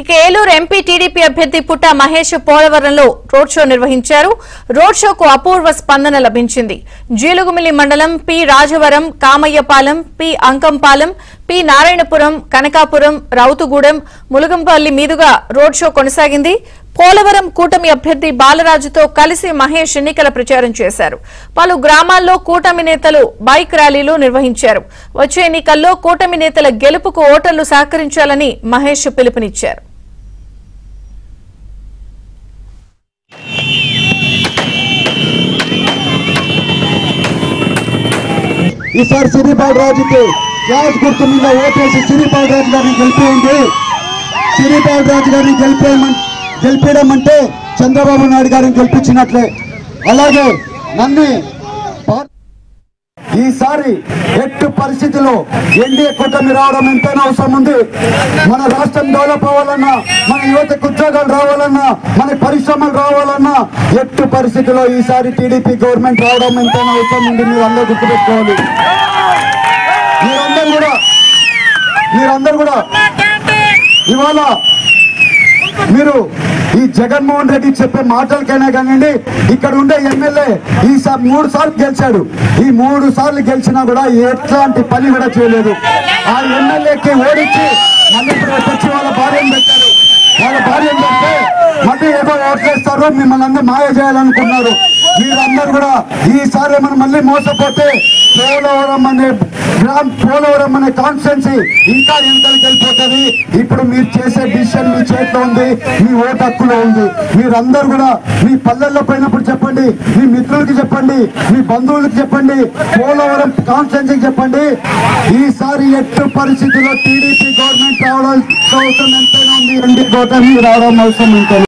ఇక Eluru MP TDP అభ్యర్థి పుట్ట మహేష్ పోలవరంలో రోడ్ షో నిర్వహించారు. రోడ్ షోకు అపూర్వ స్పందన లభించింది. జీలుగుమిల్లి మండలం P Rajavaram, Kamayyapalem, P Ankampalem, P Narayanapuram, Kanakapuram, Rautugudem, Mulugampalli మీదుగా రోడ్ షో కొనసాగింది. పోలవరం కూటమి అభ్యర్థి బాలరాజుతో కలిసి మహేష్ ఎన్నికల ప్రచారం చేశారు. పలు గ్రామాల్లో కూటమి నేతలు బైక్ ర్యాలీలు నిర్వహించారు. వచ్చే ఎన్నికల్లో కూటమి నేతల గెలుపుకు ఓటర్లు సహకరించాలని మహేష్ పిలుపునిచ్చారు. ఈసారి సిరి బాలరాజుకి గ్యాస్ గుర్తు మీద ఓటేసి సిరి బాలరాజు గారిని గెలిపేయండి. సిరి బాలరాజు గారిని గెలిపేయడం అంటే చంద్రబాబు నాయుడు గారిని గెలిపించినట్లే. అలాగే నన్ను ఈసారి ఎట్టి పరిస్థితిలో ఎన్డీఏ కూటమి రావడం ఎంతైనా అవసరం ఉంది. మన రాష్ట్రం డెవలప్ అవ్వాలన్నా, మన యువతకు ఉద్యోగాలు రావాలన్నా, మన పరిశ్రమలు రావాలన్నా ఎట్టి పరిస్థితిలో ఈసారి టీడీపీ గవర్నమెంట్ రావడం ఎంతైనా అవసరం ఉంది. మీరు అందరూ గుర్తుపెట్టుకోవాలి. మీరందరూ కూడా ఇవాళ మీరు ఈ జగన్మోహన్ రెడ్డి చెప్పే మాటలకైనా కానివ్వండి, ఇక్కడ ఉండే ఎమ్మెల్యే ఈసారి 3 సార్లు గెలిచాడు. ఈ 3 సార్లు గెలిచినా కూడా ఎట్లాంటి పని కూడా చేయలేదు. ఆ ఎమ్మెల్యేకి ఓడించి మళ్ళీ వచ్చి వాళ్ళ భార్యను పెట్టారు. వాళ్ళ భార్యను పెడితే మళ్ళీ ఏదో ఓట్లేస్తారు, మిమ్మల్ని అందరూ మాయ చేయాలనుకున్నారు. మీరందరూ కూడా ఈసారి మనం మళ్ళీ మోసపోతే పోలవరం అనే కాన్స్టిట్యున్సీ ఇంకా ఎన్నికలకు వెళ్ళిపోతుంది. ఇప్పుడు మీరు చేసే డిసిషన్ మీ చేతిలో ఉంది, మీ ఓటు హక్కులో ఉంది. మీరందరూ కూడా మీ పల్లెల్లో పోయినప్పుడు చెప్పండి, మీ మిత్రులకి చెప్పండి, మీ బంధువులకి చెప్పండి, పోలవరం కాన్స్టిట్యున్సీకి చెప్పండి. ఈసారి ఎట్టి పరిస్థితుల్లో టీడీపీ గవర్నమెంట్ రావడం అవసరం ఎంతైనా ఉంది. ఎన్డీ గవర్నమెంట్ రావడం అవసరం ఎంతైనా.